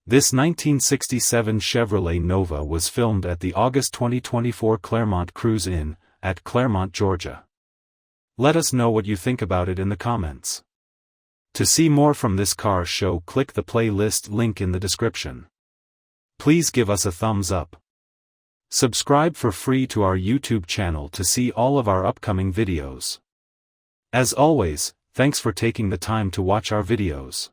This 1967 Chevrolet Nova was filmed at the August 2024 Claremont Cruise Inn, at Claremont, Georgia. Let us know what you think about it in the comments. To see more from this car show, click the playlist link in the description. Please give us a thumbs up. Subscribe for free to our YouTube channel to see all of our upcoming videos. As always, thanks for taking the time to watch our videos.